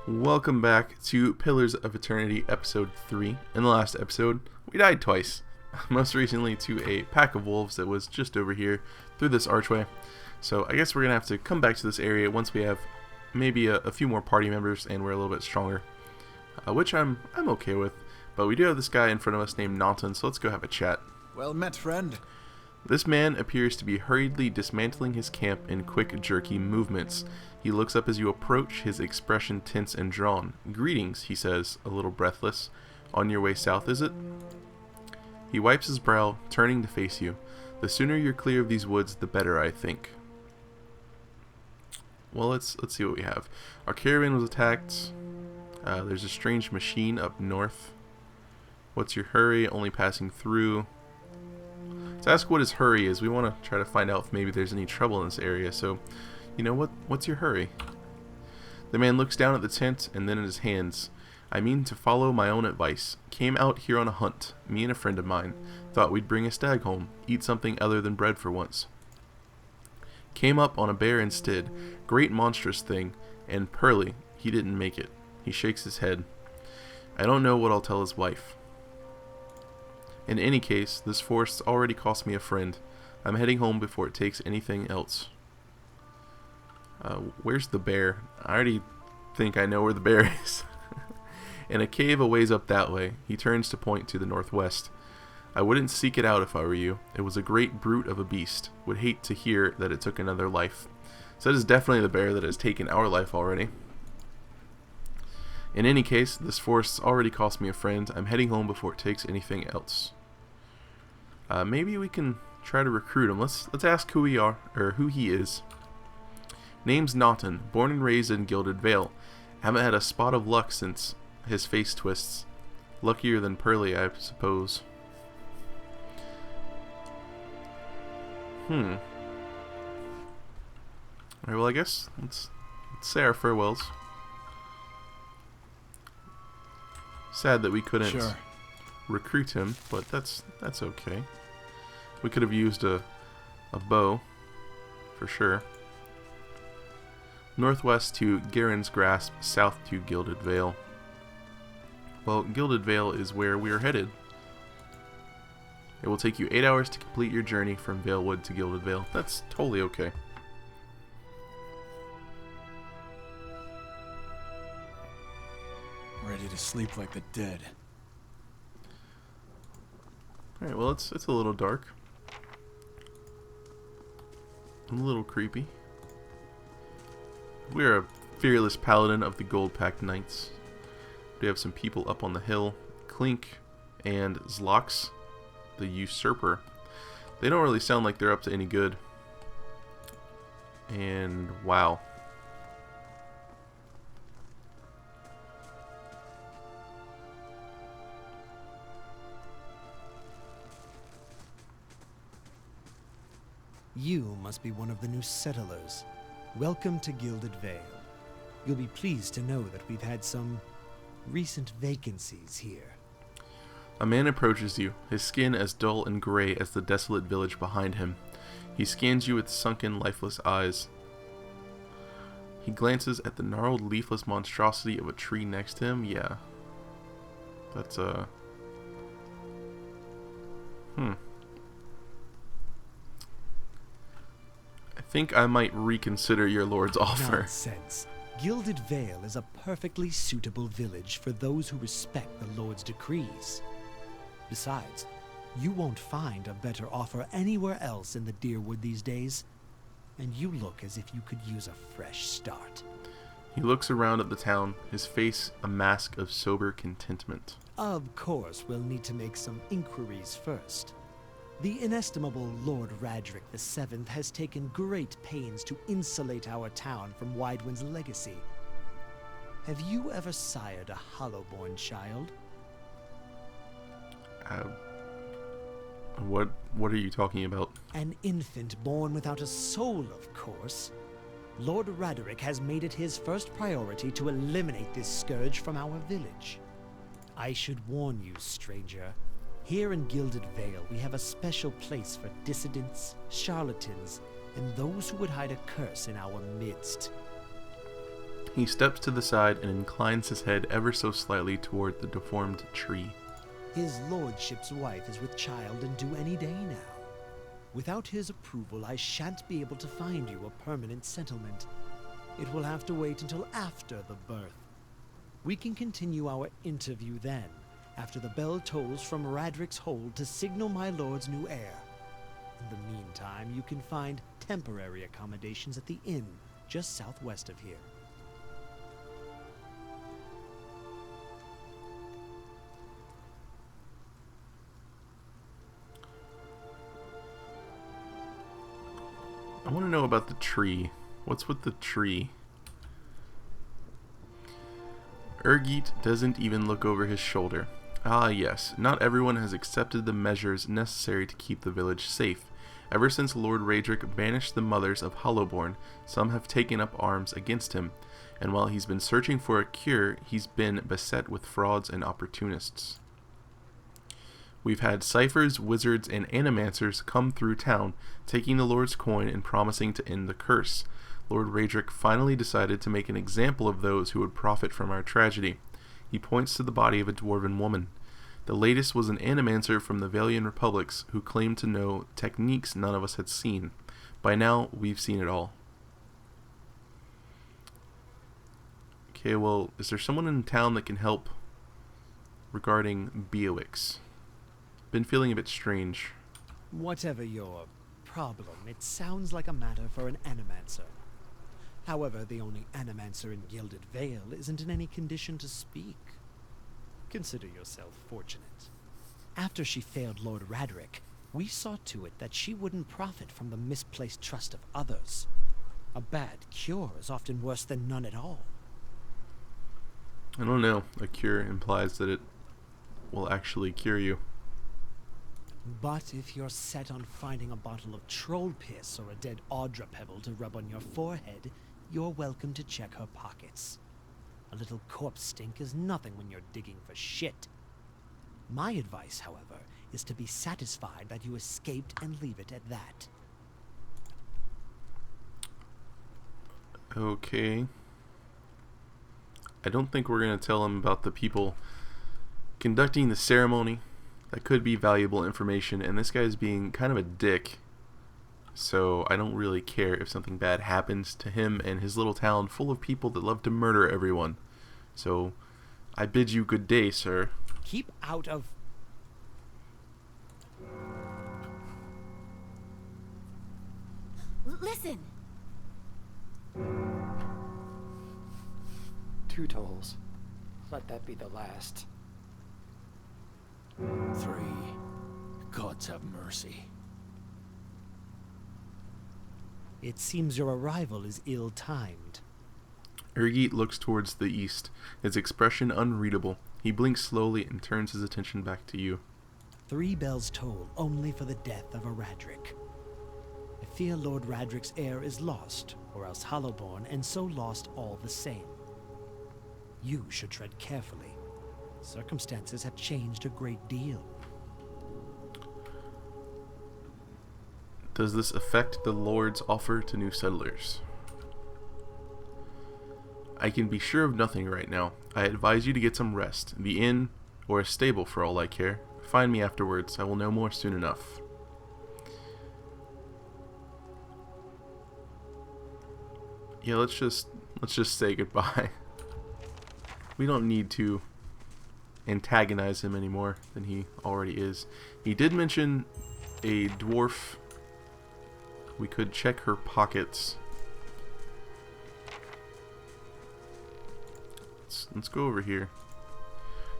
Welcome back to Pillars of Eternity episode 3. In the last episode, we died twice. Most recently to a pack of wolves that was just over here through this archway. So I guess we're going to have to come back to this area once we have maybe a few more party members and we're a little bit stronger. Which I'm okay with. But we do have this guy in front of us named Naughton, so let's go have a chat. Well met, friend. This man appears to be hurriedly dismantling his camp in quick, jerky movements. He looks up as you approach, his expression tense and drawn. "Greetings," he says, a little breathless. "On your way south, is it?" He wipes his brow, turning to face you. "The sooner you're clear of these woods, the better, I think." Well, let's see what we have. Our caravan was attacked. There's a strange machine up north. What's your hurry? Only passing through. To ask what his hurry is, we want to try to find out if maybe there's any trouble in this area, so, you know, what's your hurry? The man looks down at the tent and then at his hands. "I mean to follow my own advice. Came out here on a hunt, me and a friend of mine. Thought we'd bring a stag home, eat something other than bread for once. Came up on a bear instead, great monstrous thing, and Pearly, he didn't make it." He shakes his head. "I don't know what I'll tell his wife. In any case, this forest's already cost me a friend. I'm heading home before it takes anything else." Where's the bear? I already think I know where the bear is. "In a cave a ways up that way." He turns to point to the northwest. "I wouldn't seek it out if I were you. It was a great brute of a beast. Would hate to hear that it took another life." So that is definitely the bear that has taken our life already. "In any case, this forest's already cost me a friend. I'm heading home before it takes anything else." Maybe we can try to recruit him. Let's ask who we are, or who he is. Name's Naughton, born and raised in Gilded Vale. Haven't had a spot of luck since. His face twists. Luckier than Pearly, I suppose. Alright, well, I guess let's say our farewells. Sad that we couldn't recruit him, but that's okay. We could have used a bow, for sure. Northwest to Garen's Grasp, south to Gilded Vale. Well, Gilded Vale is where we are headed. It will take you 8 hours to complete your journey from Valewood to Gilded Vale. That's totally okay. Ready to sleep like the dead. Alright, well, it's a little dark. A little creepy. We're a fearless paladin of the Gold-Packed Knights. We have some people up on the hill. Clink and Zlox, the Usurper. They don't really sound like they're up to any good. And wow. You must be one of the new settlers. Welcome to Gilded Vale. You'll be pleased to know that we've had some recent vacancies here. A man approaches you, his skin as dull and gray as the desolate village behind him. He scans you with sunken, lifeless eyes. He glances at the gnarled, leafless monstrosity of a tree next to him. Yeah. That's, I think I might reconsider your lord's offer. Nonsense. Gilded Vale is a perfectly suitable village for those who respect the Lord's decrees. Besides, you won't find a better offer anywhere else in the Deerwood these days, and you look as if you could use a fresh start. He looks around at the town, his face a mask of sober contentment. Of course, we'll need to make some inquiries first. The inestimable Lord Radric VII has taken great pains to insulate our town from Widewind's legacy. Have you ever sired a Hollowborn child? What are you talking about? An infant born without a soul, of course. Lord Radric has made it his first priority to eliminate this scourge from our village. I should warn you, stranger. Here in Gilded Vale, we have a special place for dissidents, charlatans, and those who would hide a curse in our midst. He steps to the side and inclines his head ever so slightly toward the deformed tree. His lordship's wife is with child and due any day now. Without his approval, I shan't be able to find you a permanent settlement. It will have to wait until after the birth. We can continue our interview then, after the bell tolls from Radric's hold to signal my lord's new heir. In the meantime, you can find temporary accommodations at the inn just southwest of here. I want to know about the tree. What's with the tree? Urgit doesn't even look over his shoulder. Ah yes, not everyone has accepted the measures necessary to keep the village safe. Ever since Lord Radric banished the mothers of Hollowborn, some have taken up arms against him, and while he's been searching for a cure, he's been beset with frauds and opportunists. We've had ciphers, wizards, and animancers come through town, taking the Lord's coin and promising to end the curse. Lord Radric finally decided to make an example of those who would profit from our tragedy. He points to the body of a dwarven woman. The latest was an animancer from the Valian Republics who claimed to know techniques none of us had seen. By now, we've seen it all. Okay, well, is there someone in town that can help regarding Beowix? Been feeling a bit strange. Whatever your problem, it sounds like a matter for an animancer. However, the only animancer in Gilded Vale isn't in any condition to speak. Consider yourself fortunate. After she failed Lord Radric, we saw to it that she wouldn't profit from the misplaced trust of others. A bad cure is often worse than none at all. I don't know. A cure implies that it will actually cure you. But if you're set on finding a bottle of troll piss or a dead Audra pebble to rub on your forehead, you're welcome to check her pockets. A little corpse stink is nothing when you're digging for shit. My advice, however, is to be satisfied that you escaped and leave it at that. Okay. I don't think we're going to tell him about the people conducting the ceremony. That could be valuable information, and this guy's being kind of a dick. So I don't really care if something bad happens to him and his little town full of people that love to murder everyone. So I bid you good day, sir. Keep out of... Listen! 2 tolls. Let that be the last. 3. Gods have mercy. It seems your arrival is ill-timed. Urgit looks towards the east, his expression unreadable. He blinks slowly and turns his attention back to you. 3 bells toll only for the death of a Radric. I fear Lord Radric's heir is lost, or else Hollowborn, and so lost all the same. You should tread carefully. Circumstances have changed a great deal. Does this affect the Lord's offer to new settlers? I can be sure of nothing right now. I advise you to get some rest. The inn, or a stable for all I care. Find me afterwards. I will know more soon enough. Yeah, let's just say goodbye. We don't need to antagonize him any more than he already is. He did mention a dwarf. We could check her pockets. Let's go over here.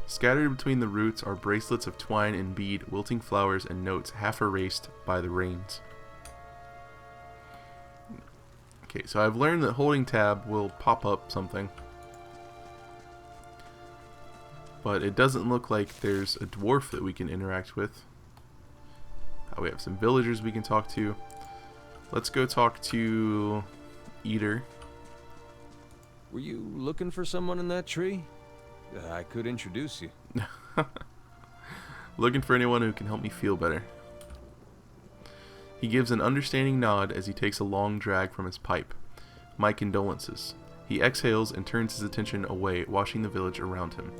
Scattered between the roots are bracelets of twine and bead, wilting flowers, and notes half erased by the rains. Okay, so I've learned that holding tab will pop up something. But it doesn't look like there's a dwarf that we can interact with. We have some villagers we can talk to. Let's go talk to Eater. Were you looking for someone in that tree? I could introduce you. Looking for anyone who can help me feel better. He gives an understanding nod as he takes a long drag from his pipe. My condolences. He exhales and turns his attention away, watching the village around him.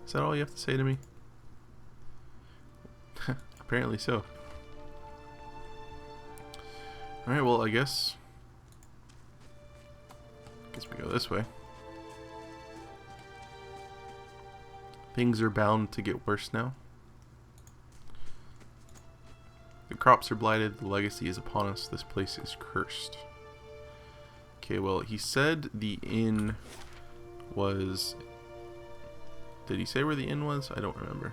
Is that all you have to say to me? Apparently so. Alright, well, I guess we go this way. Things are bound to get worse now. The crops are blighted, the legacy is upon us, this place is cursed. Okay, well, he said the inn was... Did he say where the inn was? I don't remember.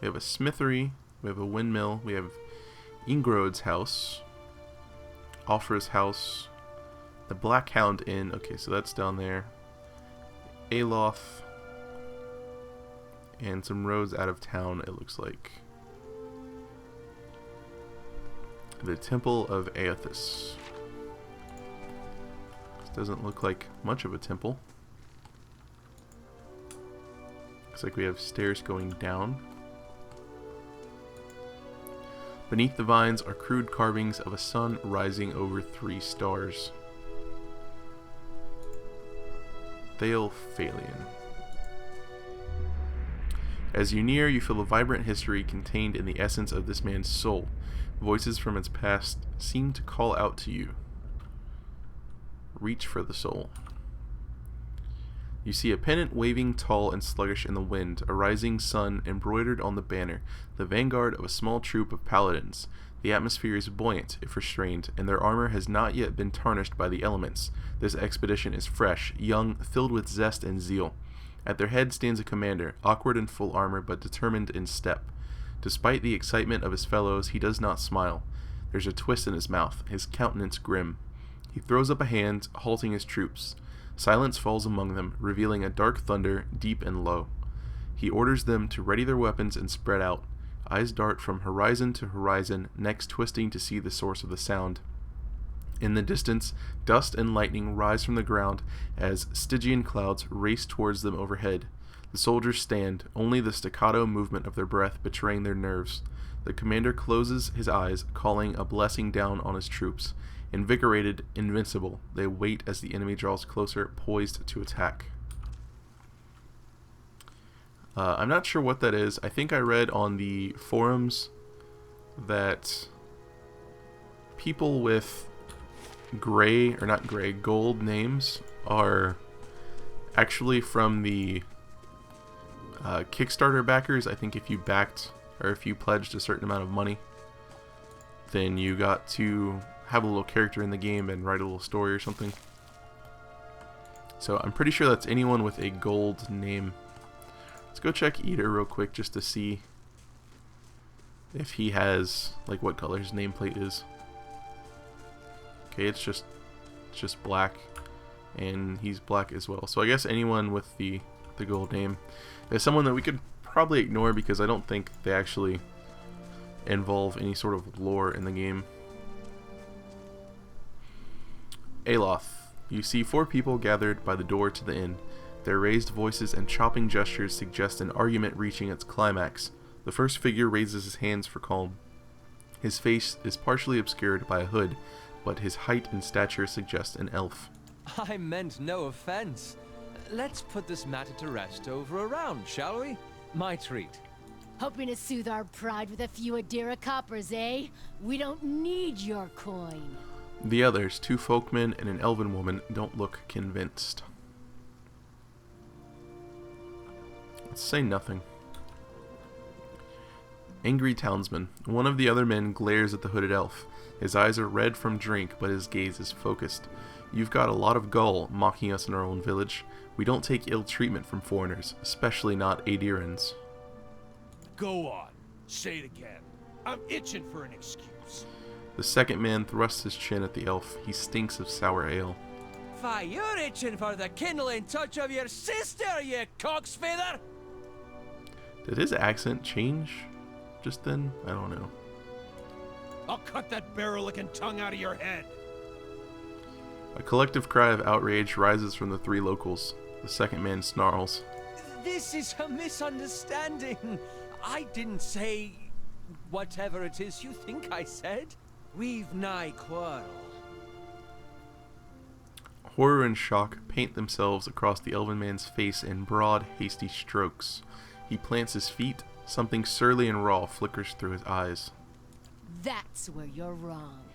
We have a smithery, we have a windmill, we have Ingrod's house, Alfra's house, the Black Hound Inn, okay, so that's down there, Aloth, and some roads out of town, it looks like. The Temple of Aethys. This doesn't look like much of a temple. Looks like we have stairs going down. Beneath the vines are crude carvings of a sun rising over 3 stars. Thalian. As you near, you feel a vibrant history contained in the essence of this man's soul. Voices from its past seem to call out to you. Reach for the soul. You see a pennant waving tall and sluggish in the wind, a rising sun embroidered on the banner, the vanguard of a small troop of paladins. The atmosphere is buoyant, if restrained, and their armor has not yet been tarnished by the elements. This expedition is fresh, young, filled with zest and zeal. At their head stands a commander, awkward in full armor but determined in step. Despite the excitement of his fellows, he does not smile. There's a twist in his mouth, his countenance grim. He throws up a hand, halting his troops. Silence falls among them, revealing a dark thunder, deep and low. He orders them to ready their weapons and spread out. Eyes dart from horizon to horizon, necks twisting to see the source of the sound. In the distance, dust and lightning rise from the ground as Stygian clouds race towards them overhead. The soldiers stand, only the staccato movement of their breath betraying their nerves. The commander closes his eyes, calling a blessing down on his troops. Invigorated, invincible, they wait as the enemy draws closer, poised to attack. I'm not sure what that is. I think I read on the forums that people with gold names are actually from the Kickstarter backers. I think if you backed or if you pledged a certain amount of money, then you got to have a little character in the game and write a little story or something. So I'm pretty sure that's anyone with a gold name. Let's go check Eater real quick just to see if he has, like, what color his nameplate is. Okay, it's just black, and he's black as well. So I guess anyone with the gold name is someone that we could probably ignore because I don't think they actually involve any sort of lore in the game. Aloth. You see 4 people gathered by the door to the inn. Their raised voices and chopping gestures suggest an argument reaching its climax. The first figure raises his hands for calm. His face is partially obscured by a hood, but his height and stature suggest an elf. I meant no offense. Let's put this matter to rest over a round, shall we? My treat. Hoping to soothe our pride with a few Adira coppers, eh? We don't need your coin. The others, 2 folkmen and an elven woman, don't look convinced. Let's say nothing. Angry townsman. One of the other men glares at the hooded elf. His eyes are red from drink, but his gaze is focused. You've got a lot of gall mocking us in our own village. We don't take ill treatment from foreigners, especially not Adirans. Go on. Say it again. I'm itching for an excuse. The second man thrusts his chin at the elf. He stinks of sour ale. Why, you're itching for the kindling touch of your sister, you cocksfeather! Did his accent change just then? I don't know. I'll cut that barrel-licking tongue out of your head. A collective cry of outrage rises from the 3 locals. The second man snarls. This is a misunderstanding. I didn't say whatever it is you think I said. We've nigh quarrel. Horror and shock paint themselves across the elven man's face in broad, hasty strokes. He plants his feet. Something surly and raw flickers through his eyes. That's where you're wrong.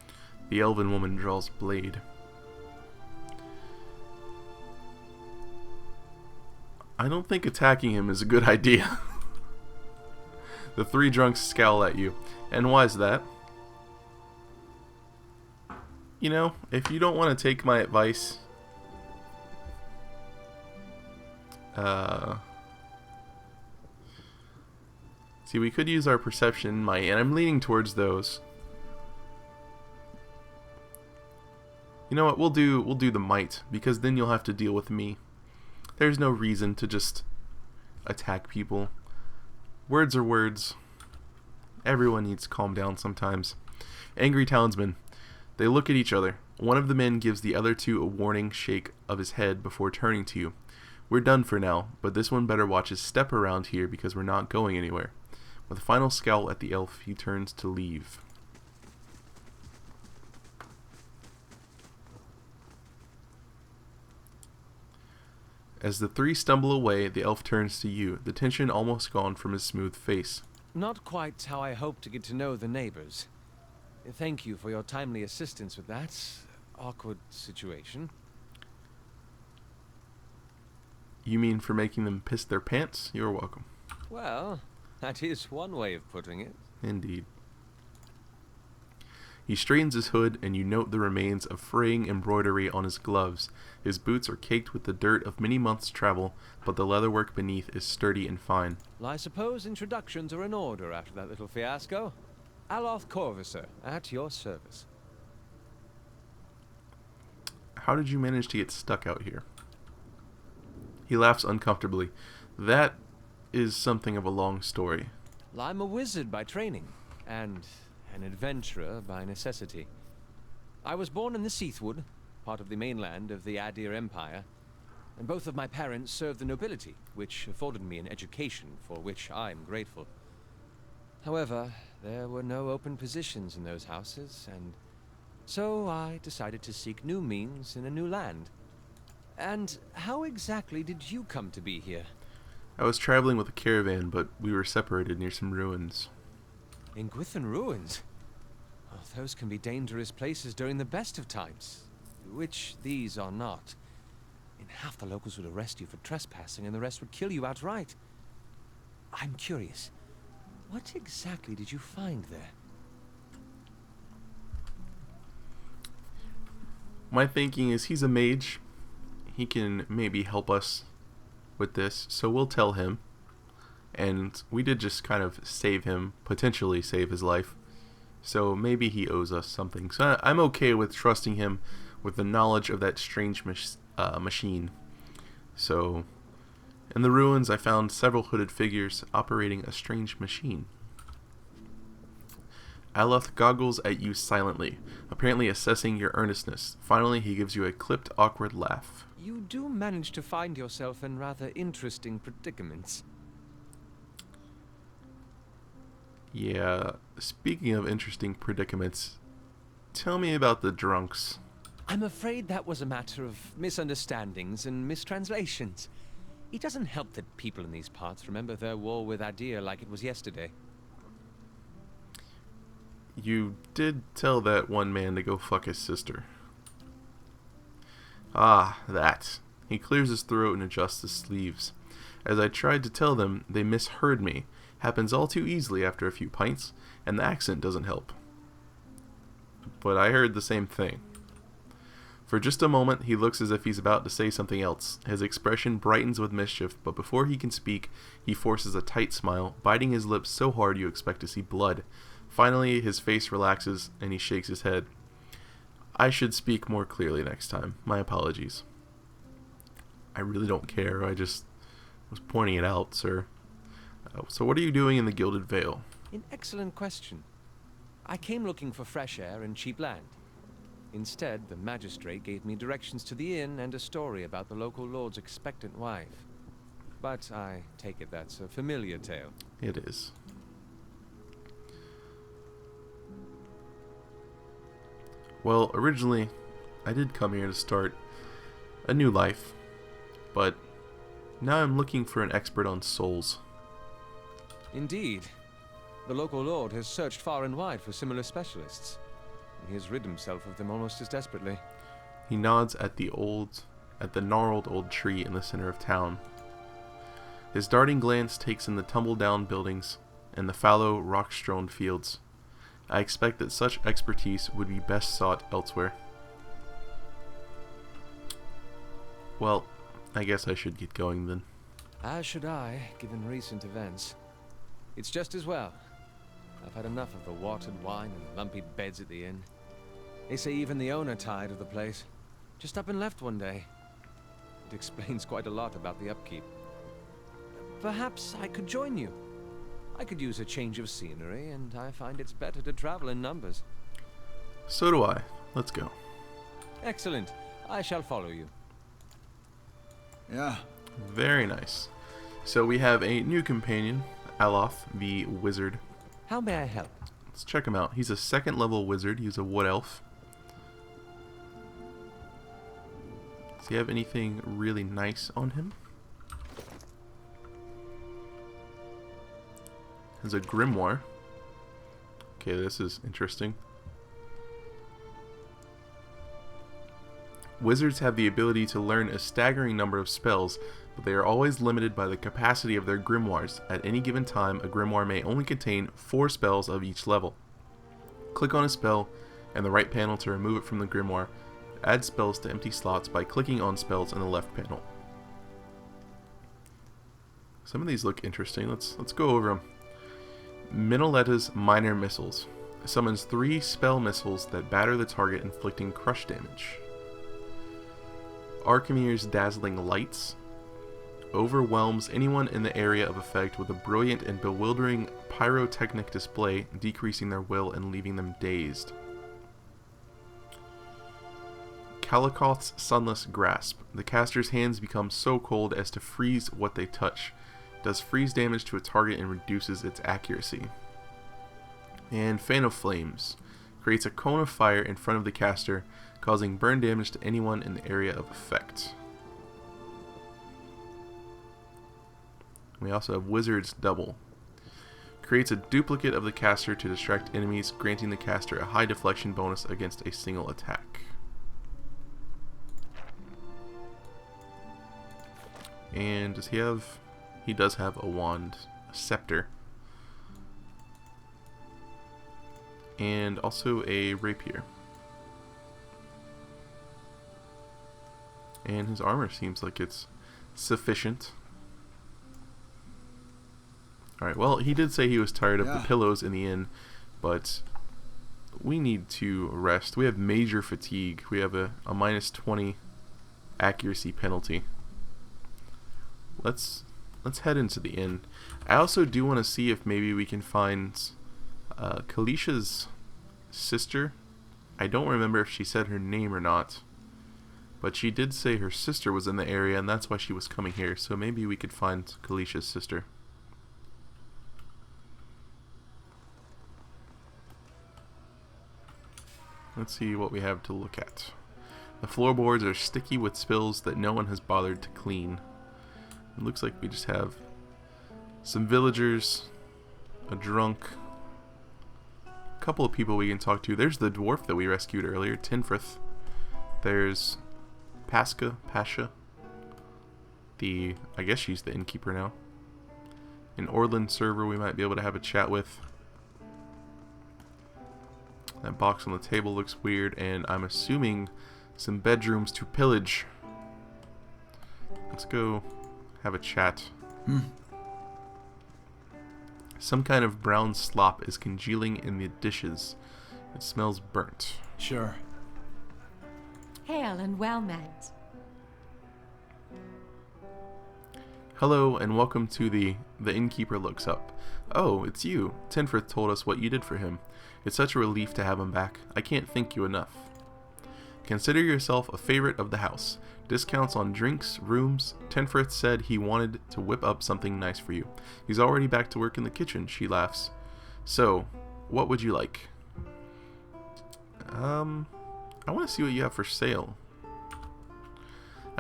The elven woman draws blade. I don't think attacking him is a good idea. The three drunks scowl at you. And why's that? You know, if you don't want to take my advice, see, we could use our perception, might, and I'm leaning towards those. You know what? We'll do the might, because then you'll have to deal with me. There's no reason to just attack people. Words are words. Everyone needs to calm down sometimes. Angry townsmen. They look at each other. One of the men gives the other two a warning shake of his head before turning to you. We're done for now, but this one better watch his step around here because we're not going anywhere. With a final scowl at the elf, he turns to leave. As the three stumble away, the elf turns to you, the tension almost gone from his smooth face. Not quite how I hoped to get to know the neighbors. Thank you for your timely assistance with that awkward situation. You mean for making them piss their pants? You're welcome. Well, that is one way of putting it. Indeed. He straightens his hood, and you note the remains of fraying embroidery on his gloves. His boots are caked with the dirt of many months' travel, but the leatherwork beneath is sturdy and fine. Well, I suppose introductions are in order after that little fiasco. Aloth Corvisor, at your service. How did you manage to get stuck out here? He laughs uncomfortably. That is something of a long story. Well, I'm a wizard by training, and an adventurer by necessity. I was born in the Seathwood, part of the mainland of the Adir Empire, and both of my parents served the nobility, which afforded me an education for which I'm grateful. However, there were no open positions in those houses, and so I decided to seek new means in a new land. And how exactly did you come to be here? I was traveling with a caravan, but we were separated near some ruins. In Gwithan ruins? Oh, those can be dangerous places during the best of times, which these are not. And half the locals would arrest you for trespassing, and the rest would kill you outright. I'm curious, what exactly did you find there? My thinking is he's a mage. He can maybe help us with this, so we'll tell him. And we did just kind of save him, potentially save his life. So maybe he owes us something. So I'm okay with trusting him with the knowledge of that strange machine. So, in the ruins I found several hooded figures operating a strange machine. Aloth goggles at you silently, apparently assessing your earnestness. Finally, he gives you a clipped, awkward laugh. You do manage to find yourself in rather interesting predicaments. Yeah, speaking of interesting predicaments, tell me about the drunks. I'm afraid that was a matter of misunderstandings and mistranslations. It doesn't help that people in these parts remember their war with Adir like it was yesterday. You did tell that one man to go fuck his sister. Ah, that. He clears his throat and adjusts his sleeves. As I tried to tell them, they misheard me. Happens all too easily after a few pints, and the accent doesn't help. But I heard the same thing. For just a moment, he looks as if he's about to say something else. His expression brightens with mischief, but before he can speak, he forces a tight smile, biting his lips so hard you expect to see blood. Finally, his face relaxes, and he shakes his head. I should speak more clearly next time. My apologies. I really don't care. I just was pointing it out, sir. So what are you doing in the Gilded Vale? An excellent question. I came looking for fresh air and cheap land. Instead, the magistrate gave me directions to the inn and a story about the local lord's expectant wife. But I take it that's a familiar tale. It is. Well, originally, I did come here to start a new life. But now I'm looking for an expert on souls. Indeed. The local lord has searched far and wide for similar specialists. He has rid himself of them almost as desperately. He nods at the gnarled old tree in the center of town. His darting glance takes in the tumble-down buildings and the fallow, rock-strewn fields. I expect that such expertise would be best sought elsewhere. Well, I guess I should get going then. As should I, given recent events. It's just as well. I've had enough of the watered wine and lumpy beds at the inn. They say even the owner tired of the place. Just up and left one day. It explains quite a lot about the upkeep. Perhaps I could join you. I could use a change of scenery, and I find it's better to travel in numbers. So do I. Let's go. Excellent. I shall follow you. Yeah. Very nice. So we have a new companion, Aloth, the wizard. How may I help? Let's check him out. He's a 2nd level wizard. He's a wood elf. Does he have anything really nice on him? Has a grimoire. Okay, this is interesting. Wizards have the ability to learn a staggering number of spells, but they are always limited by the capacity of their grimoires. At any given time, a grimoire may only contain 4 spells of each level. Click on a spell and the right panel to remove it from the grimoire. Add spells to empty slots by clicking on spells in the left panel. Some of these look interesting. Let's go over them. Minoletta's Minor Missiles. Summons 3 spell missiles that batter the target, inflicting crush damage. Archimere's Dazzling Lights. Overwhelms anyone in the area of effect with a brilliant and bewildering pyrotechnic display, decreasing their will and leaving them dazed. Kalikoth's Sunless Grasp. The caster's hands become so cold as to freeze what they touch. Does freeze damage to a target and reduces its accuracy. And Fan of Flames. Creates a cone of fire in front of the caster, causing burn damage to anyone in the area of effect. We also have Wizard's Double. Creates a duplicate of the caster to distract enemies, granting the caster a high deflection bonus against a single attack. And does he have... He does have a wand, a scepter. And also a rapier. And his armor seems like it's sufficient. Alright, well, he did say he was tired of the pillows in the inn, but we need to rest. We have major fatigue. We have a minus 20 accuracy penalty. Let's head into the inn. I also do want to see if maybe we can find Kalisha's sister. I don't remember if she said her name or not, but she did say her sister was in the area, and that's why she was coming here. So maybe we could find Kalisha's sister. Let's see what we have to look at. The floorboards are sticky with spills that no one has bothered to clean. It looks like we just have some villagers, a drunk, a couple of people we can talk to. There's the dwarf that we rescued earlier, Tinfrith. There's Pasha, I guess she's the innkeeper now. An Orland server we might be able to have a chat with. That box on the table looks weird, and I'm assuming some bedrooms to pillage. Let's go have a chat. Some kind of brown slop is congealing in the dishes. It smells burnt. Sure. Hail and well met. Hello and welcome to the innkeeper looks up. Oh, it's you. Tinfrith told us what you did for him. It's such a relief to have him back. I can't thank you enough. Consider yourself a favorite of the house. Discounts on drinks, rooms. Tinfrith said he wanted to whip up something nice for you. He's already back to work in the kitchen, she laughs. So, what would you like? I want to see what you have for sale.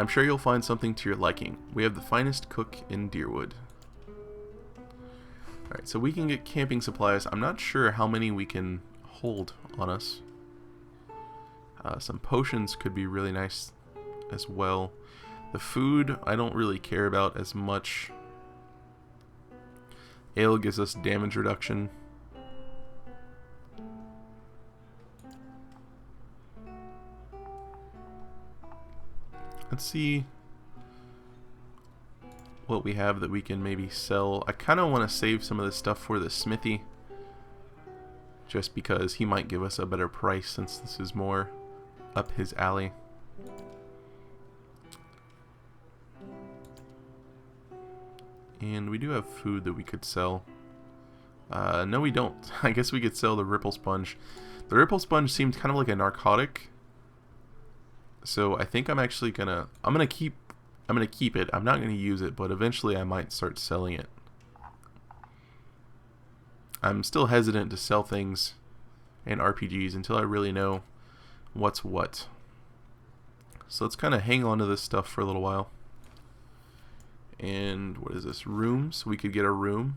I'm sure you'll find something to your liking. We have the finest cook in Deerwood. Alright, so we can get camping supplies. I'm not sure how many we can hold on us. Some potions could be really nice as well. The food I don't really care about as much. Ale gives us damage reduction. Let's see what we have that we can maybe sell. I kind of want to save some of this stuff for the smithy, just because he might give us a better price since this is more up his alley. And we do have food that we could sell. No, we don't. I guess we could sell the Ripple Sponge. The Ripple Sponge seemed kind of like a narcotic. So I think I'm actually gonna keep it. I'm not gonna use it, but eventually I might start selling it. I'm still hesitant to sell things in RPGs until I really know what's what. So let's kind of hang on to this stuff for a little while. And what is this? Rooms. We could get a room.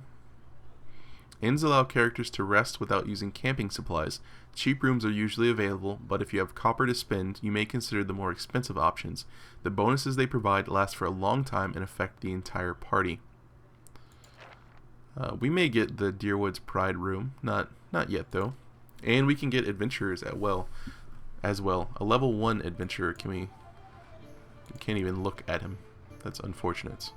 Inns allow characters to rest without using camping supplies. Cheap rooms are usually available, but if you have copper to spend, you may consider the more expensive options. The bonuses they provide last for a long time and affect the entire party. We may get the Deerwood's Pride room. Not yet, though. And we can get adventurers as well. A level 1 adventurer, we can't even look at him. That's unfortunate.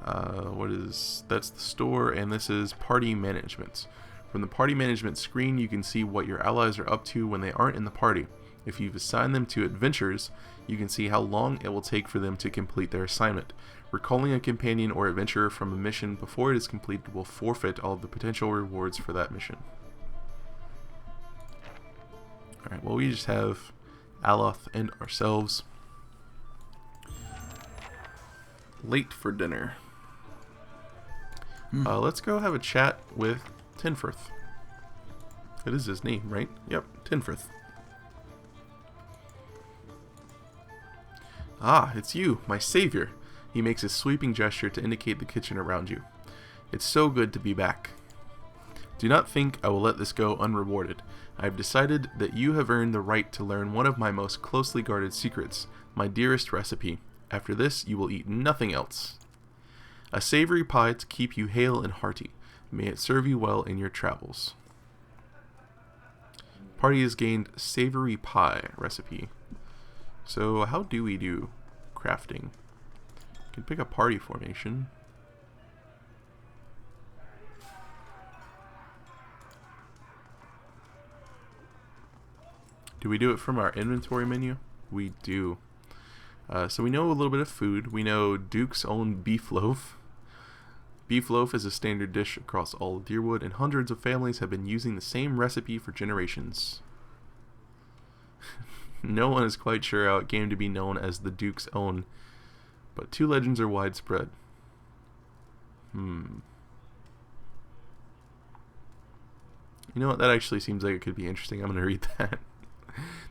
That's the store, and this is party management. From the party management screen, you can see what your allies are up to when they aren't in the party. If you've assigned them to adventures, you can see how long it will take for them to complete their assignment. Recalling a companion or adventurer from a mission before it is completed will forfeit all of the potential rewards for that mission. Alright, well, we just have Aloth and ourselves. Late for dinner. Let's go have a chat with Tenfirth. It is his name, right? Yep, Tenfirth. Ah, it's you, my savior. He makes a sweeping gesture to indicate the kitchen around you. It's so good to be back. Do not think I will let this go unrewarded. I have decided that you have earned the right to learn one of my most closely guarded secrets, my dearest recipe. After this, you will eat nothing else. A savory pie to keep you hale and hearty. May it serve you well in your travels. Party has gained savory pie recipe. So how do we do crafting? We can pick a party formation. Do we do it from our inventory menu? We do. So we know a little bit of food. We know Duke's own beef loaf. Beef loaf is a standard dish across all of Deerwood, and hundreds of families have been using the same recipe for generations. No one is quite sure how it came to be known as the Duke's own, but two legends are widespread. You know what? That actually seems like it could be interesting. I'm going to read that.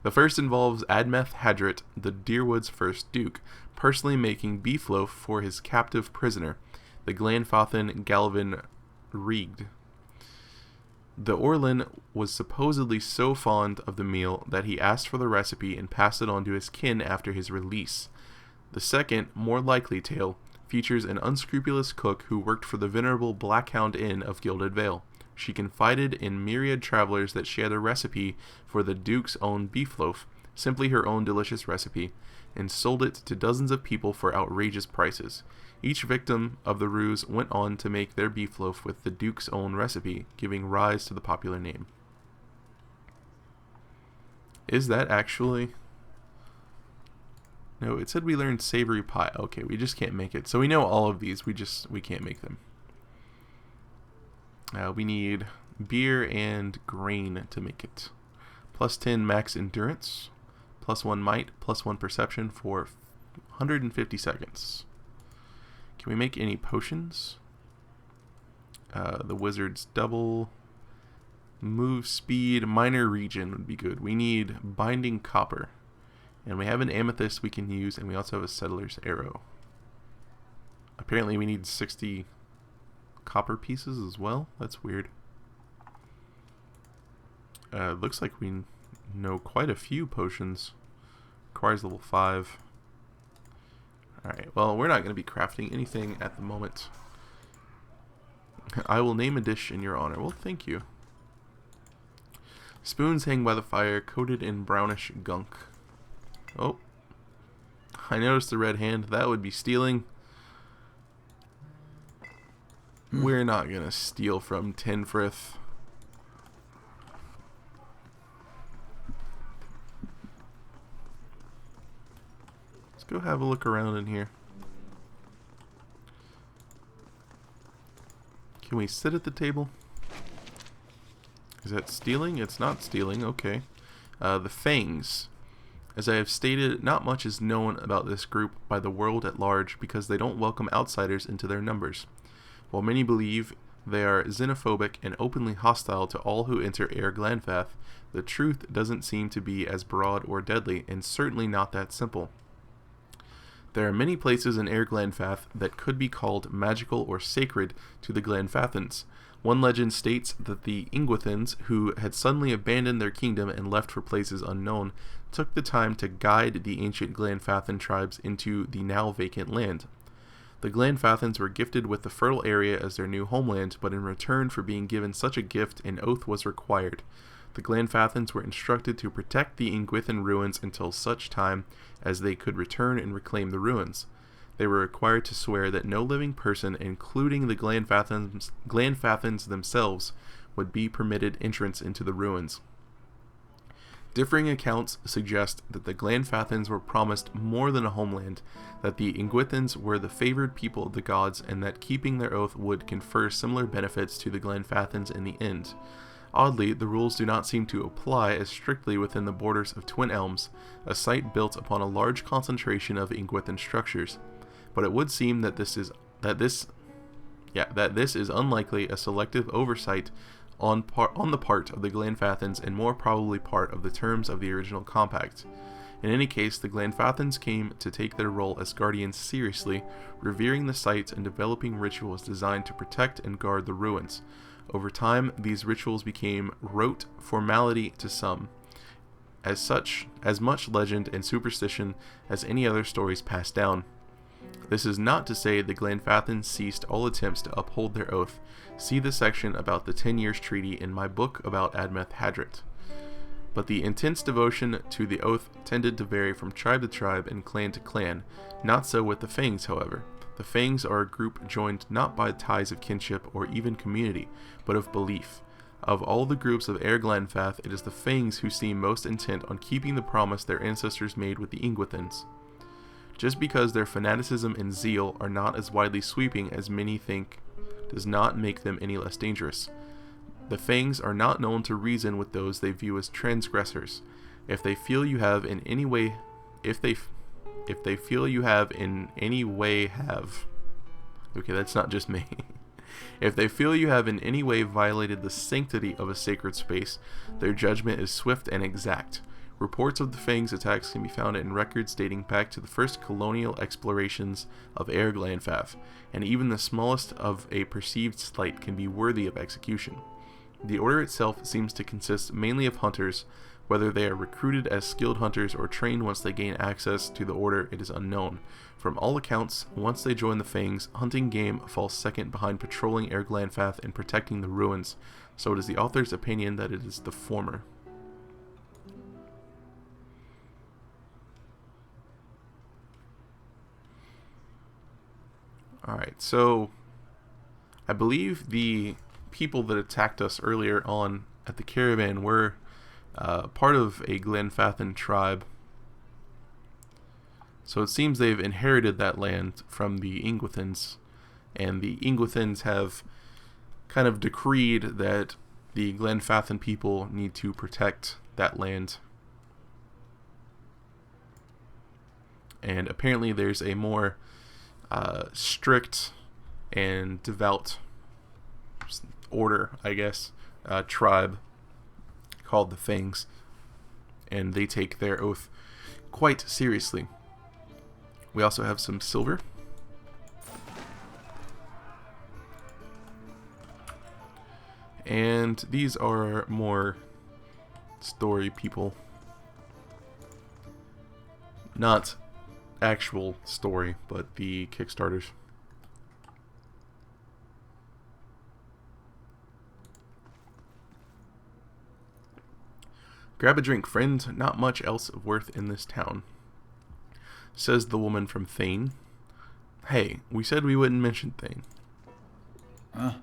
The first involves Admeth Hadrit, the Deerwood's first Duke, personally making beef loaf for his captive prisoner, the Glanfathan Galvin Reeged. The Orlin was supposedly so fond of the meal that he asked for the recipe and passed it on to his kin after his release. The second, more likely tale, features an unscrupulous cook who worked for the venerable Blackhound Inn of Gilded Vale. She confided in myriad travelers that she had a recipe for the Duke's own beef loaf, simply her own delicious recipe, and sold it to dozens of people for outrageous prices. Each victim of the ruse went on to make their beef loaf with the Duke's own recipe, giving rise to the popular name. Is that actually... No, it said we learned savory pie. Okay, we just can't make it. So we know all of these, we can't make them. We need beer and grain to make it. Plus 10 max endurance, plus 1 might, plus 1 perception for 150 seconds. Can we make any potions? The wizard's double. Move speed, minor region would be good. We need binding copper. And we have an amethyst we can use, and we also have a settler's arrow. Apparently we need 60 copper pieces as well. That's weird. Looks like we know quite a few potions. Requires level 5. Alright, well, we're not going to be crafting anything at the moment. I will name a dish in your honor. Well, thank you. Spoons hang by the fire, coated in brownish gunk. Oh. I noticed the red hand. That would be stealing. We're not going to steal from Tenfrith. Let's go have a look around in here. Can we sit at the table? Is that stealing? It's not stealing. Okay. The Fangs. As I have stated, not much is known about this group by the world at large because they don't welcome outsiders into their numbers. While many believe they are xenophobic and openly hostile to all who enter Air Glanfath, the truth doesn't seem to be as broad or deadly, and certainly not that simple. There are many places in Air Glanfath that could be called magical or sacred to the Glanfathans. One legend states that the Ingwithans, who had suddenly abandoned their kingdom and left for places unknown, took the time to guide the ancient Glanfathan tribes into the now vacant land. The Glanfathans were gifted with the fertile area as their new homeland, but in return for being given such a gift, an oath was required. The Glanfathans were instructed to protect the Ingwithan ruins until such time as they could return and reclaim the ruins. They were required to swear that no living person, including the Glanfathans themselves, would be permitted entrance into the ruins. Differing accounts suggest that the Glanfathans were promised more than a homeland, that the Ingwithans were the favored people of the gods, and that keeping their oath would confer similar benefits to the Glanfathans in the end. Oddly, the rules do not seem to apply as strictly within the borders of Twin Elms, a site built upon a large concentration of Ingwithan structures. But it would seem that this is unlikely a selective oversight on the part of the Glanfathans, and more probably part of the terms of the original compact. In any case, the Glanfathans came to take their role as guardians seriously, revering the sites and developing rituals designed to protect and guard the ruins. Over time, these rituals became rote formality to some, as much legend and superstition as any other stories passed down. This is not to say the Glanfathans ceased all attempts to uphold their oath. See the section about the 10 Years' Treaty in my book about Admeth Hadrit. But the intense devotion to the oath tended to vary from tribe to tribe and clan to clan. Not so with the Fangs, however. The Fangs are a group joined not by ties of kinship or even community, but of belief. Of all the groups of Air Glanfath, it is the Fangs who seem most intent on keeping the promise their ancestors made with the Ingwithans. Just because their fanaticism and zeal are not as widely sweeping as many think does not make them any less dangerous. The Fangs are not known to reason with those they view as transgressors. If they feel you have in any way okay, that's not just me. If they feel you have in any way violated the sanctity of a sacred space, their judgment is swift and exact. Reports of the Fangs' attacks can be found in records dating back to the first colonial explorations of Air Glanfath, and even the smallest of a perceived slight can be worthy of execution. The order itself seems to consist mainly of hunters. Whether they are recruited as skilled hunters or trained once they gain access to the order, it is unknown. From all accounts, once they join the Fangs, hunting game falls second behind patrolling Air Glanfath and protecting the ruins, so it is the author's opinion that it is the former. Alright, so I believe the people that attacked us earlier on at the caravan were part of a Glanfathan tribe. So it seems they've inherited that land from the Ingwithans, and the Ingwithans have kind of decreed that the Glanfathan people need to protect that land. And apparently there's a more strict and devout order, I guess, tribe called the Fangs, and they take their oath quite seriously. We also have some silver. And these are more story people. Not actual story, but the Kickstarters. Grab a drink, friend. Not much else of worth in this town, says the woman from Thane. Hey, we said we wouldn't mention Thane. Huh?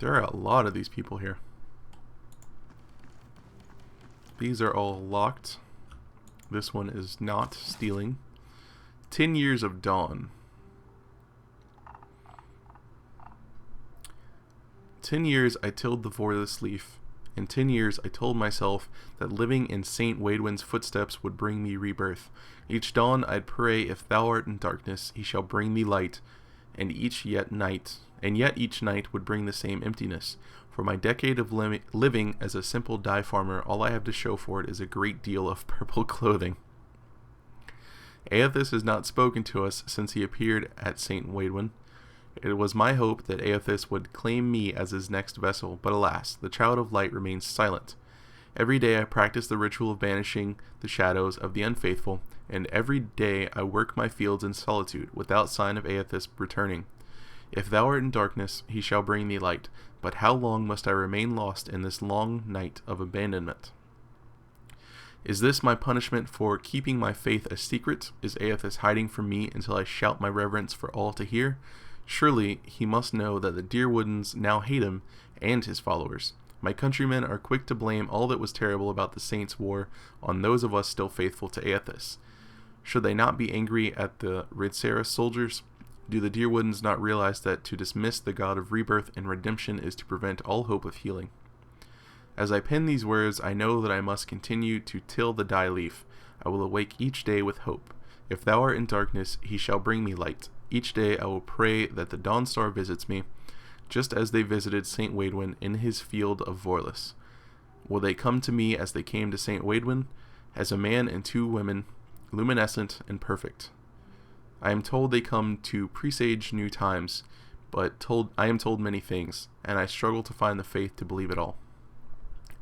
There are a lot of these people here. These are all locked. This one is not stealing. 10 years of dawn. 10 years I tilled the vorless leaf. In 10 years I told myself that living in Saint Waidwin's footsteps would bring me rebirth. Each dawn I'd pray, if thou art in darkness, he shall bring me light, and yet each night would bring the same emptiness. For my decade of living as a simple dye farmer, all I have to show for it is a great deal of purple clothing. Aethys has not spoken to us since he appeared at St. Waidwin. It was my hope that Aethys would claim me as his next vessel, but alas, the Child of Light remains silent. Every day I practice the ritual of banishing the shadows of the unfaithful, and every day I work my fields in solitude, without sign of Aethys returning. If thou art in darkness, he shall bring me light, but how long must I remain lost in this long night of abandonment? Is this my punishment for keeping my faith a secret? Is Aethys hiding from me until I shout my reverence for all to hear? Surely he must know that the Deerwoodens now hate him and his followers. My countrymen are quick to blame all that was terrible about the Saints' War on those of us still faithful to Aethys. Should they not be angry at the Ridseris soldiers? Do the Deerwoodens not realize that to dismiss the god of rebirth and redemption is to prevent all hope of healing? As I pen these words, I know that I must continue to till the dye leaf. I will awake each day with hope. If thou art in darkness, he shall bring me light. Each day I will pray that the dawn star visits me, just as they visited St. Waidwin in his field of Vorlis. Will they come to me as they came to St. Waidwin, as a man and two women, luminescent and perfect? I am told they come to presage new times, but I am told many things, and I struggle to find the faith to believe it all.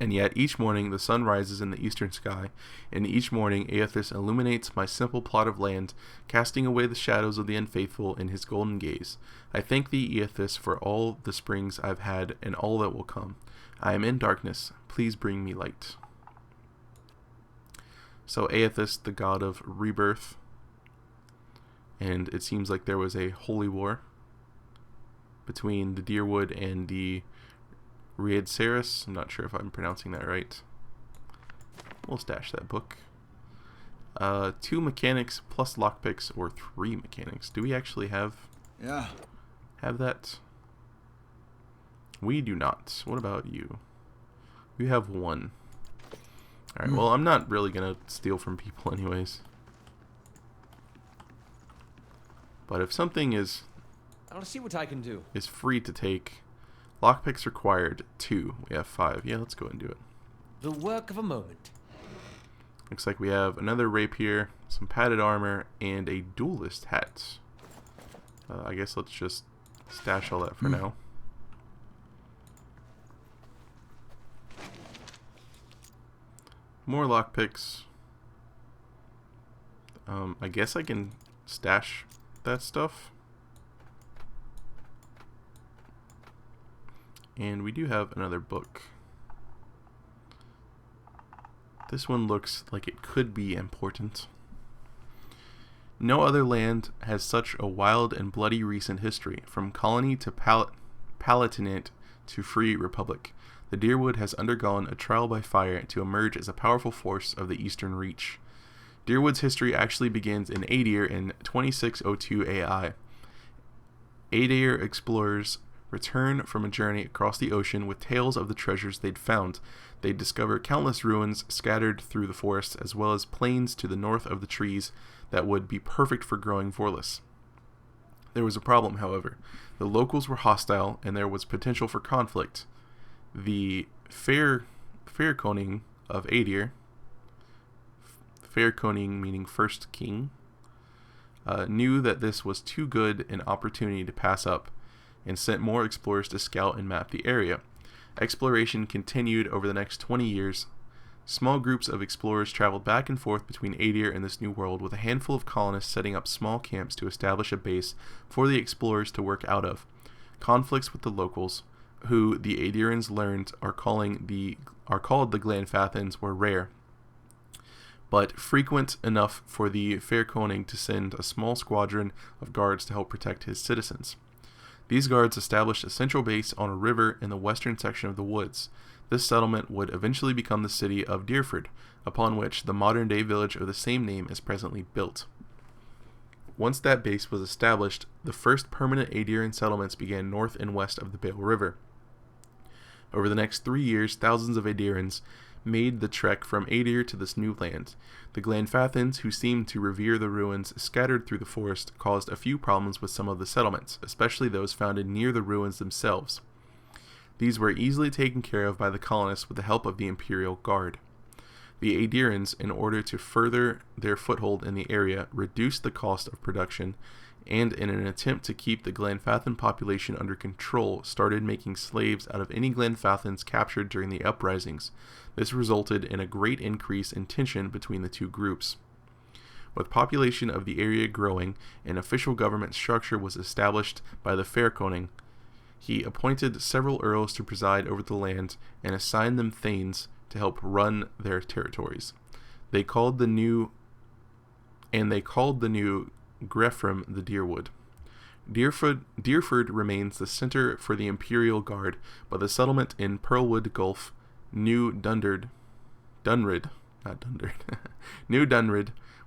And yet each morning the sun rises in the eastern sky, and each morning Aethys illuminates my simple plot of land, casting away the shadows of the unfaithful in his golden gaze. I thank thee, Aethys, for all the springs I've had and all that will come. I am in darkness. Please bring me light. So Aethys, the god of rebirth, and it seems like there was a holy war between the Deerwood and the Ridseris. I'm not sure if I'm pronouncing that right. We'll stash that book. 2 mechanics plus lockpicks, or 3 mechanics. Do we actually have that? We do not. What about you? We have 1. Alright, well, I'm not really gonna steal from people anyways. But if something is I'll see what I can do. Is free to take, lockpicks required 2. We have 5. Yeah, let's go ahead and do it. The work of a moment. Looks like we have another rapier, some padded armor, and a duelist hat. I guess let's just stash all that for now. More lockpicks. I guess I can stash that stuff. And we do have another book. This one looks like it could be important. No other land has such a wild and bloody recent history, from colony to palatinate to free republic. The Deerwood has undergone a trial by fire to emerge as a powerful force of the Eastern Reach. Deerwood's history actually begins in Adir in 2602 AI. Adir explorers return from a journey across the ocean with tales of the treasures they'd found. They'd discover countless ruins scattered through the forests, as well as plains to the north of the trees that would be perfect for growing Vorlis. There was a problem, however. The locals were hostile, and there was potential for conflict. The Fairconing of Adir, Fairconing meaning first king, knew that this was too good an opportunity to pass up, and sent more explorers to scout and map the area. Exploration continued over the next 20 years. Small groups of explorers traveled back and forth between Adir and this new world, with a handful of colonists setting up small camps to establish a base for the explorers to work out of. Conflicts with the locals, who the Adirans learned are called the Glanfathans, were rare, but frequent enough for the Fairconing to send a small squadron of guards to help protect his citizens. These guards established a central base on a river in the western section of the woods. This settlement would eventually become the city of Deerford, upon which the modern-day village of the same name is presently built. Once that base was established, the first permanent Adiran settlements began north and west of the Vale River. Over the next 3 years, thousands of Adirans made the trek from Adir to this new land. The Glanfathans, who seemed to revere the ruins scattered through the forest, caused a few problems with some of the settlements, especially those founded near the ruins themselves. These were easily taken care of by the colonists with the help of the Imperial Guard. The Adirans, in order to further their foothold in the area, reduced the cost of production, and in an attempt to keep the Glanfathan population under control, started making slaves out of any Glanfathans captured during the uprisings. This resulted in a great increase in tension between the two groups. With population of the area growing, an official government structure was established by the Fairconing. He appointed several earls to preside over the land and assigned them thanes to help run their territories. They called the new Grefrim the Deerwood. Deerford remains the center for the Imperial Guard, but the settlement in Pearlwood Gulf, New Dunrid,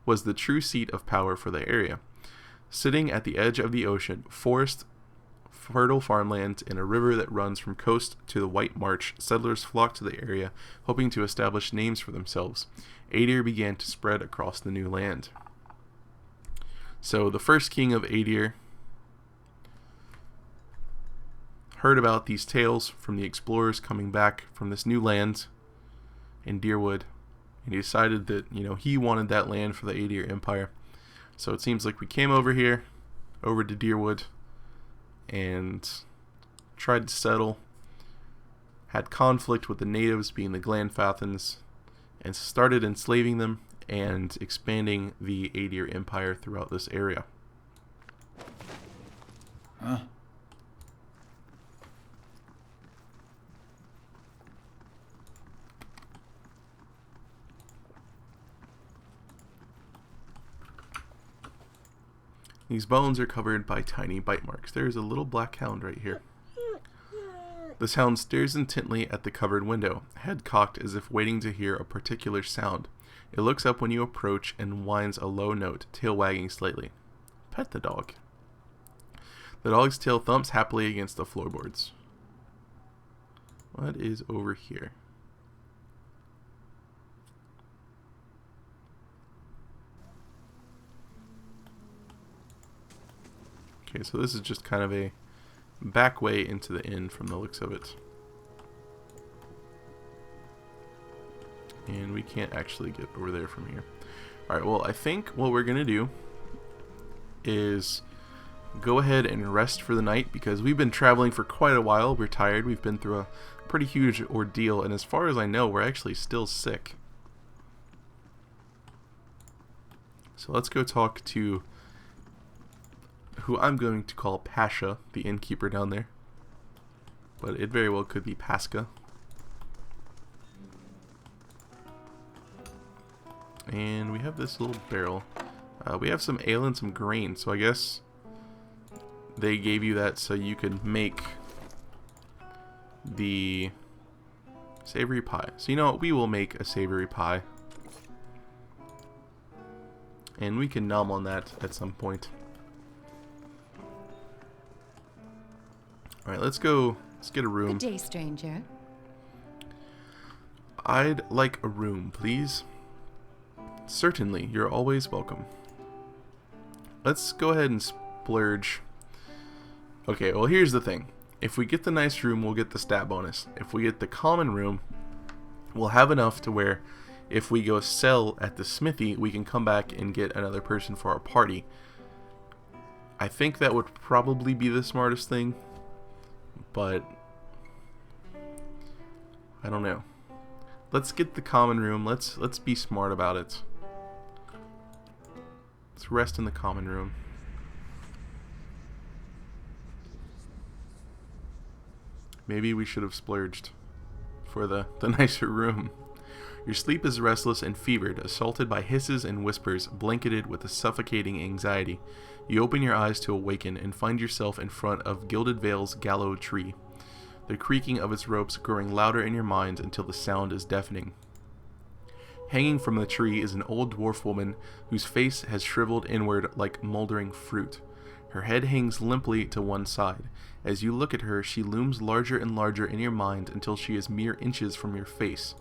was the true seat of power for the area. Sitting at the edge of the ocean, forest, fertile farmland, and a river that runs from coast to the White Marsh, settlers flocked to the area, hoping to establish names for themselves. Adir began to spread across the new land. So the first king of Adir heard about these tales from the explorers coming back from this new land in Deerwood, and he decided that, he wanted that land for the Adir Empire. So it seems like we came over here, over to Deerwood, and tried to settle, had conflict with the natives, being the Glanfathans, and started enslaving them and expanding the Adir Empire throughout this area. Huh? These bones are covered by tiny bite marks. There is a little black hound right here. This hound stares intently at the covered window, head cocked as if waiting to hear a particular sound. It looks up when you approach and whines a low note, tail wagging slightly. Pet the dog. The dog's tail thumps happily against the floorboards. What is over here? Okay, so this is just kind of a back way into the inn from the looks of it. And we can't actually get over there from here. Alright, well, I think what we're going to do is go ahead and rest for the night, because we've been traveling for quite a while. We're tired. We've been through a pretty huge ordeal, and as far as I know, we're actually still sick. So let's go talk to who I'm going to call Pasha, the innkeeper down there. But it very well could be Pasca. And we have this little barrel. We have some ale and some grain, so I guess they gave you that so you could make the savory pie. So you know what, we will make a savory pie. And we can nom on that at some point. Alright, let's go. Let's get a room. Good day, stranger. I'd like a room, please. Certainly, you're always welcome. Let's go ahead and splurge. Okay, well, here's the thing. If we get the nice room, we'll get the stat bonus. If we get the common room, we'll have enough to where if we go sell at the smithy, we can come back and get another person for our party. I think that would probably be the smartest thing, but I don't know. Let's get the common room. Let's be smart about it. Let's rest in the common room. Maybe we should have splurged for the nicer room. Your sleep is restless and fevered, assaulted by hisses and whispers, blanketed with a suffocating anxiety. You open your eyes to awaken and find yourself in front of Gilded Vale's gallows tree, the creaking of its ropes growing louder in your mind until the sound is deafening. Hanging from the tree is an old dwarf woman whose face has shriveled inward like moldering fruit. Her head hangs limply to one side. As you look at her, she looms larger and larger in your mind until she is mere inches from your face.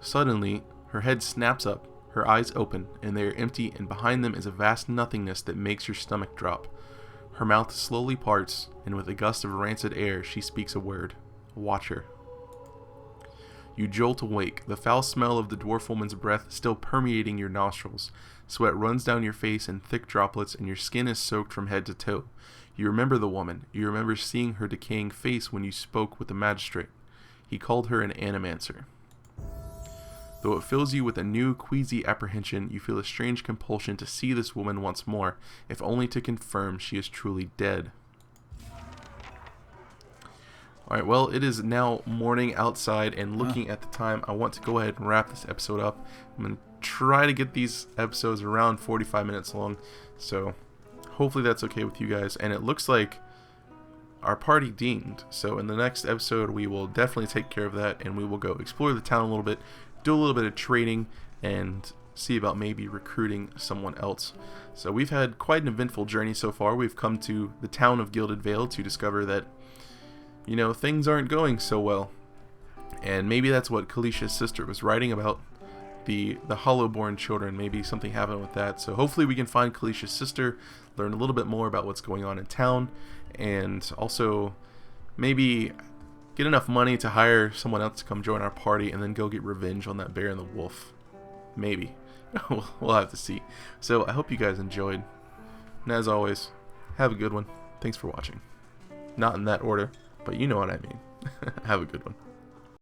Suddenly, her head snaps up, her eyes open, and they are empty, and behind them is a vast nothingness that makes your stomach drop. Her mouth slowly parts, and with a gust of rancid air, she speaks a word. Watch her. You jolt awake, the foul smell of the dwarf woman's breath still permeating your nostrils. Sweat runs down your face in thick droplets, and your skin is soaked from head to toe. You remember the woman. You remember seeing her decaying face when you spoke with the magistrate. He called her an animancer. Though it fills you with a new, queasy apprehension, you feel a strange compulsion to see this woman once more, if only to confirm she is truly dead. Alright, well, it is now morning outside, and looking at the time, I want to go ahead and wrap this episode up. I'm going to try to get these episodes around 45 minutes long, so hopefully that's okay with you guys. And it looks like our party deemed, so in the next episode we will definitely take care of that, and we will go explore the town a little bit, do a little bit of trading, and see about maybe recruiting someone else. So we've had quite an eventful journey so far. We've come to the town of Gilded Vale to discover that, you know, things aren't going so well. And maybe that's what Kalicia's sister was writing about, the Hollowborn children. Maybe something happened with that. So hopefully we can find Kalicia's sister, learn a little bit more about what's going on in town, and also maybe get enough money to hire someone else to come join our party, and then go get revenge on that bear and the wolf. Maybe. We'll have to see. So I hope you guys enjoyed. And as always, have a good one. Thanks for watching. Not in that order, but you know what I mean. Have a good one.